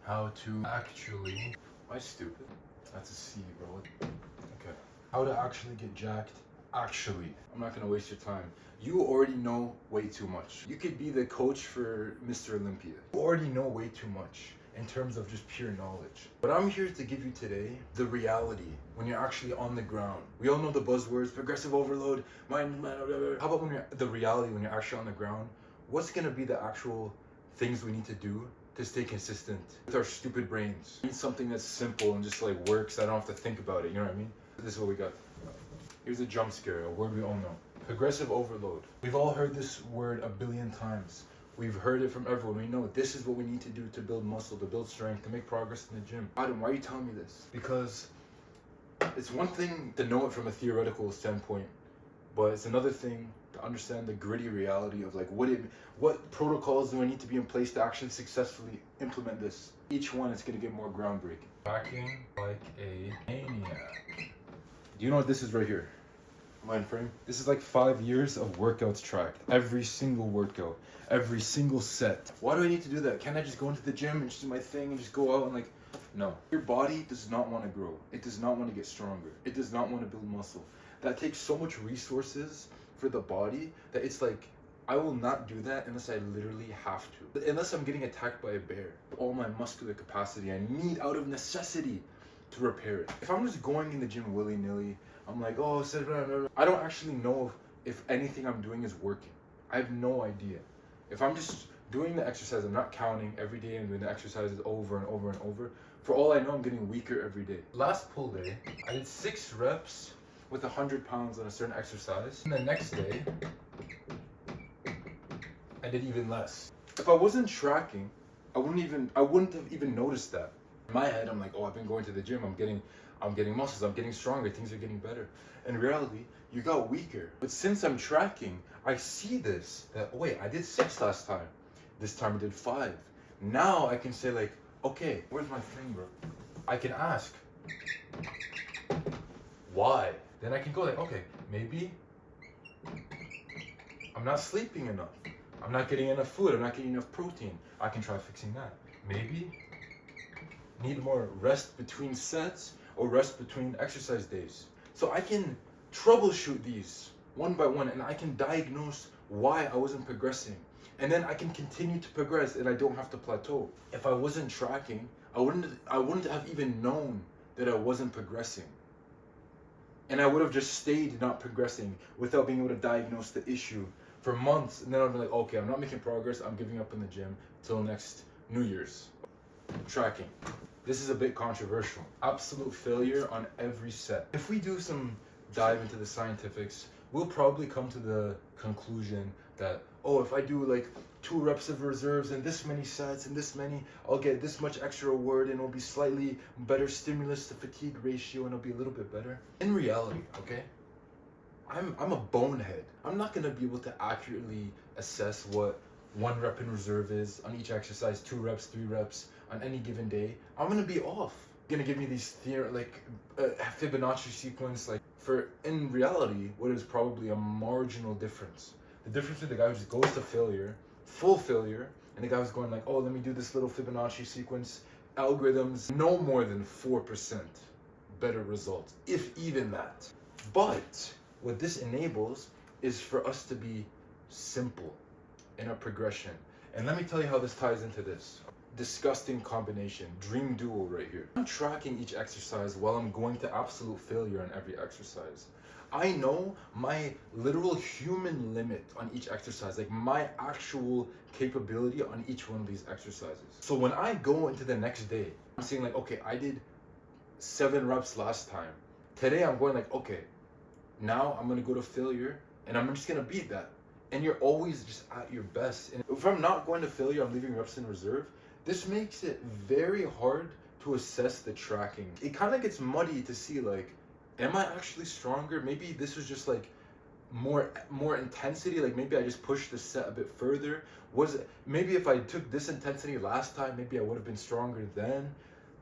how to actually, am I stupid? That's a C, bro. Okay. How to actually get jacked. Actually, I'm not gonna waste your time. You already know way too much. You could be the coach for Mr. Olympia. You already know way too much in terms of just pure knowledge. But I'm here to give you today the reality when you're actually on the ground. We all know the buzzwords, progressive overload, mind, blah, blah, blah. How about when you're the reality when you're actually on the ground? What's gonna be the actual things we need to do to stay consistent with our stupid brains? We need something that's simple and just like works. I don't have to think about it, you know what I mean? This is what we got. Here's a jump scare, a word we all know. Progressive overload. We've all heard this word a billion times. We've heard it from everyone. We know this is what we need to do to build muscle, to build strength, to make progress in the gym. Adam, why are you telling me this? Because it's one thing to know it from a theoretical standpoint, but it's another thing to understand the gritty reality of like what protocols do I need to be in place to actually successfully implement this. Each one is gonna get more groundbreaking. Tracking like a maniac. Do you know what this is right here? Mind frame. This is like 5 years of workouts tracked. Every single workout, every single set. Why do I need to do that? Can't I just go into the gym and just do my thing and just go out and like, no. Your body does not want to grow. It does not want to get stronger. It does not want to build muscle. That takes so much resources for the body that it's like, I will not do that unless I literally have to. Unless I'm getting attacked by a bear. All my muscular capacity I need out of necessity to repair it. If I'm just going in the gym willy-nilly, I'm like, oh, I don't actually know if anything I'm doing is working. I have no idea. If I'm just doing the exercise, I'm not counting every day, I'm doing the exercises over and over and over. For all I know, I'm getting weaker every day. Last pull day, I did 6 reps with 100 pounds on a certain exercise. And the next day, I did even less. If I wasn't tracking, I wouldn't have even noticed that. In my head, I'm like, oh, I've been going to the gym, I'm getting muscles, I'm getting stronger, things are getting better. In reality, you got weaker. But since I'm tracking, I see this, that, oh, wait, I did 6 last time. This time I did 5. Now I can say like, okay, where's my thing, bro? I can ask, why? Then I can go like, okay, maybe I'm not sleeping enough. I'm not getting enough food, I'm not getting enough protein. I can try fixing that. Maybe need more rest between sets or rest between exercise days. So I can troubleshoot these one by one and I can diagnose why I wasn't progressing. And then I can continue to progress and I don't have to plateau. If I wasn't tracking, I wouldn't have even known that I wasn't progressing. And I would have just stayed not progressing without being able to diagnose the issue for months. And then I'd be like, okay, I'm not making progress, I'm giving up in the gym till next New Year's. Tracking. This is a bit controversial. Absolute failure on every set. If we do some dive into the scientifics, we'll probably come to the conclusion that, oh, if I do like 2 reps of reserves and this many sets and this many, I'll get this much extra reward and it'll be slightly better stimulus to fatigue ratio and it'll be a little bit better. In reality, okay, I'm a bonehead. I'm not gonna be able to accurately assess what 1 rep in reserve is on each exercise, 2 reps, 3 reps on any given day. I'm gonna be off. Gonna give me these Fibonacci sequence, like in reality, what is probably a marginal difference. The difference with the guy who just goes to failure, full failure, and the guy who's going like, oh, let me do this little Fibonacci sequence, algorithms, no more than 4% better results, if even that. But what this enables is for us to be simple in our progression. And let me tell you how this ties into this. Disgusting combination, dream duo right here. I'm tracking each exercise while I'm going to absolute failure on every exercise. I know my literal human limit on each exercise, like my actual capability on each one of these exercises. So when I go into the next day, I'm saying like, okay, I did 7 reps last time. Today I'm going like, okay, now I'm gonna go to failure and I'm just gonna beat that. And you're always just at your best. And if I'm not going to failure, I'm leaving reps in reserve. This makes it very hard to assess the tracking. It kind of gets muddy to see like, am I actually stronger? Maybe this was just like more intensity. Like maybe I just pushed the set a bit further. Maybe if I took this intensity last time, maybe I would have been stronger then.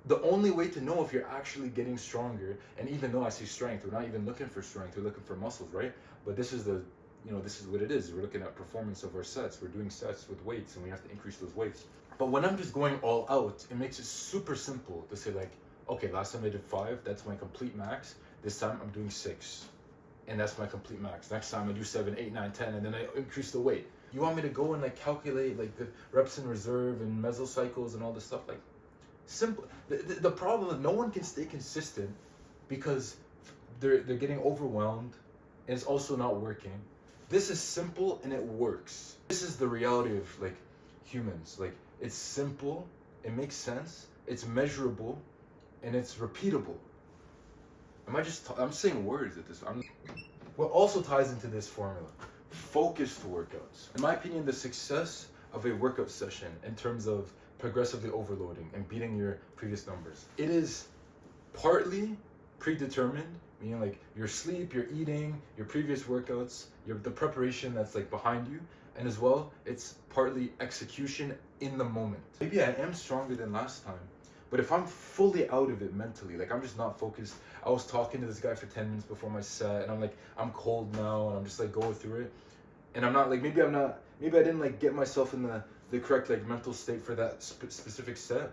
The only way to know if you're actually getting stronger, and even though I see strength, we're not even looking for strength, we're looking for muscles, right? But this is this is what it is. We're looking at performance of our sets. We're doing sets with weights and we have to increase those weights. But when I'm just going all out, it makes it super simple to say like, okay, last time I did 5, that's my complete max. This time I'm doing 6, and that's my complete max. Next time I do 7, 8, 9, 10, and then I increase the weight. You want me to go and like calculate like the reps in reserve and mesocycles and all this stuff? Like, simple. The problem is no one can stay consistent because they're getting overwhelmed, and it's also not working. This is simple and it works. This is the reality of like humans. Like, it's simple, it makes sense, it's measurable, and it's repeatable. I'm saying words at this. What also ties into this formula? Focused workouts. In my opinion, the success of a workout session in terms of progressively overloading and beating your previous numbers, it is partly predetermined, meaning like your sleep, your eating, your previous workouts, the preparation that's like behind you, and as well, it's partly execution in the moment. Maybe I am stronger than last time, but if I'm fully out of it mentally, like I'm just not focused. I was talking to this guy for 10 minutes before my set, and I'm like, I'm cold now, and I'm just like going through it, and I'm not like, maybe I didn't like get myself in the correct like mental state for that specific set.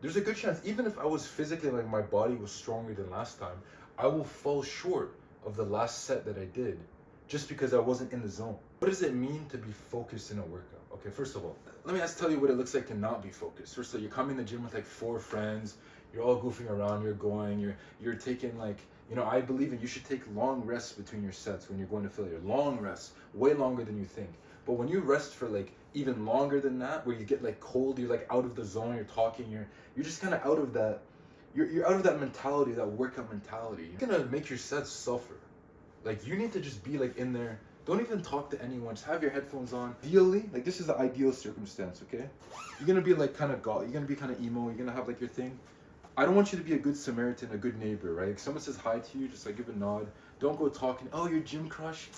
There's a good chance, even if I was physically like my body was stronger than last time, I will fall short of the last set that I did, just because I wasn't in the zone. What does it mean to be focused in a workout? Okay, first of all, let me just tell you what it looks like to not be focused. First of all, you're coming to the gym with like 4 friends, you're all goofing around, you're taking like, I believe you should take long rests between your sets when you're going to failure. Long rests, way longer than you think. But when you rest for like even longer than that, where you get like cold, you're like out of the zone, you're talking, you're just kind of out of that, you're out of that mentality, that workout mentality. You're gonna make your sets suffer. Like, you need to just be like in there. Don't even talk to anyone. Just have your headphones on. Ideally, like this is the ideal circumstance, okay? You're gonna be like kind of you're gonna be kind of emo. You're gonna have like your thing. I don't want you to be a good Samaritan, a good neighbor, right? If someone says hi to you, just like give a nod. Don't go talking, oh, your gym crush.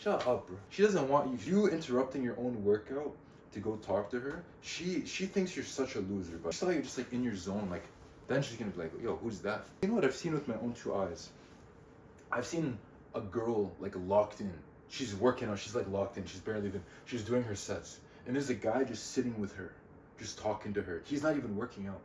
Shut up, bro. She doesn't want you. You interrupting your own workout to go talk to her, she thinks you're such a loser. But she saw you just like in your zone, like, then she's gonna be like, yo, who's that? You know what I've seen with my own 2 eyes? I've seen a girl like locked in. She's working out, she's like locked in, she's doing her sets. And there's a guy just sitting with her, just talking to her. He's not even working out.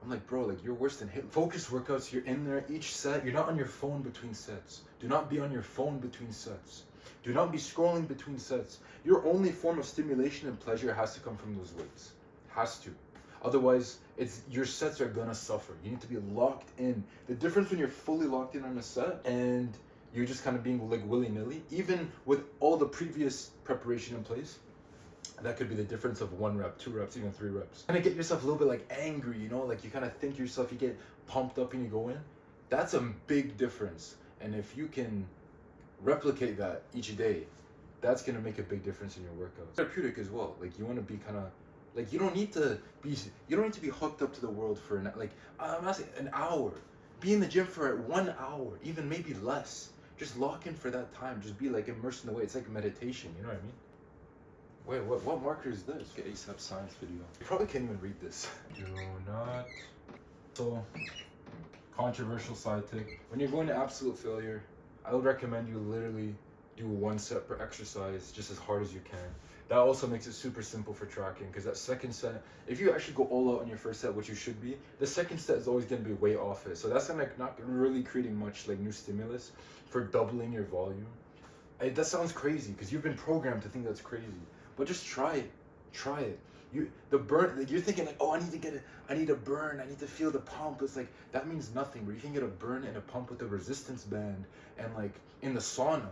I'm like, bro, like, you're worse than him. Focus workouts, you're in there each set. You're not on your phone between sets. Do not be on your phone between sets. Do not be scrolling between sets. Your only form of stimulation and pleasure has to come from those weights. Has to. Otherwise, your sets are gonna suffer. You need to be locked in. The difference when you're fully locked in on a set and you're just kind of being like willy-nilly, even with all the previous preparation in place, that could be the difference of 1 rep, 2 reps, even 3 reps. Kind of get yourself a little bit like angry, like you kind of think yourself, you get pumped up and you go in. That's a big difference. And if you can replicate that each day, that's gonna make a big difference in your workouts. Therapeutic as well. Like, you want to be kind of like, you don't need to be hooked up to the world for I'm not saying an hour. Be in the gym for 1 hour, even maybe less. Just lock in for that time. Just be like immersed in the way. It's like meditation. You know what I mean? Wait, what marker is this? Okay, ASAP science video. You probably can't even read this. Do not. So, controversial side tip. When you're going to absolute failure, I would recommend you literally do 1 set per exercise just as hard as you can. That also makes it super simple for tracking, because that second set, if you actually go all out on your first set, which you should be, the second set is always going to be way off it. So that's not really creating much like new stimulus for doubling your volume. That sounds crazy because you've been programmed to think that's crazy, but just try it. Try it. You're thinking like, oh, I need a burn, I need to feel the pump. It's like, that means nothing, but you can get a burn and a pump with a resistance band and like in the sauna.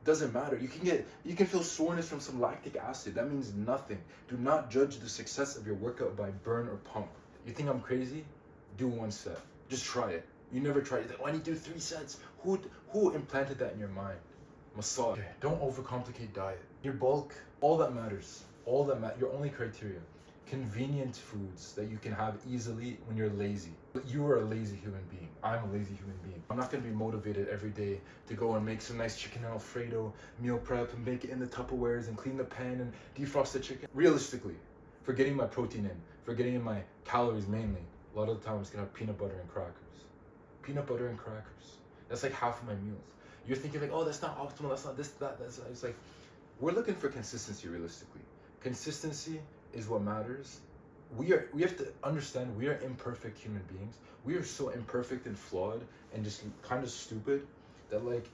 Doesn't matter. You can feel soreness from some lactic acid. That means nothing. Do not judge the success of your workout by burn or pump. You think I'm crazy? Do 1 set. Just try it. You never tried it. Oh, I need to do 3 sets. Who implanted that in your mind? Massage. Okay. Don't overcomplicate diet. Your bulk, all that matters. Your only criteria. Convenient foods that you can have easily when you're lazy. You are a lazy human being. I'm a lazy human being. I'm not going to be motivated every day to go and make some nice chicken Alfredo, meal prep, and make it in the Tupperwares and clean the pan and defrost the chicken. Realistically, for getting my protein in, for getting in my calories mainly, a lot of the time I'm just going to have peanut butter and crackers. Peanut butter and crackers. That's like half of my meals. You're thinking like, oh, that's not optimal, that's not this, that. It's like, we're looking for consistency realistically. Consistency is what matters, we have to understand we are imperfect human beings. We are so imperfect and flawed and just kind of stupid that like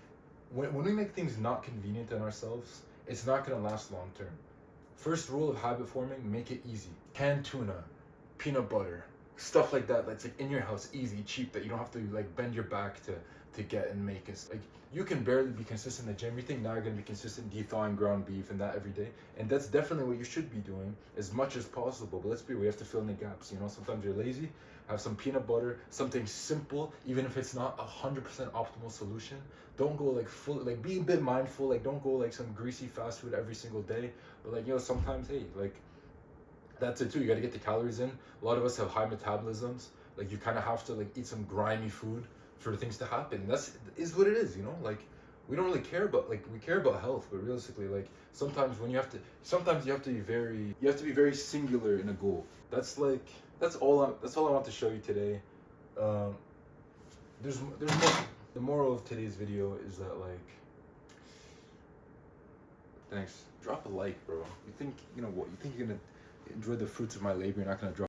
when we make things not convenient in ourselves, it's not gonna last long term. First rule of habit forming: make it easy. Canned tuna, peanut butter, stuff like that. That's like in your house, easy, cheap. That you don't have to like bend your back to get and make it. Like you can barely be consistent in the gym. You think now you're gonna be consistent thawing ground beef and that every day, and that's definitely what you should be doing as much as possible. But let's be real, we have to fill in the gaps. You know, sometimes you're lazy. Have some peanut butter, something simple, even if it's not 100% optimal solution. Don't go like full, like be a bit mindful. Like don't go like some greasy fast food every single day. But like sometimes hey, like that's it too. You got to get the calories in. A lot of us have high metabolisms. Like you kind of have to like eat some grimy food for things to happen. That's is what it is, you know. Like we don't really care about we care about health, but realistically, like sometimes you have to be very singular in a goal. That's all I want to show you today. There's more. The moral of today's video is that like, thanks. Drop a like, bro. You think you know what? You think you're gonna enjoy the fruits of my labor? You're not gonna drop.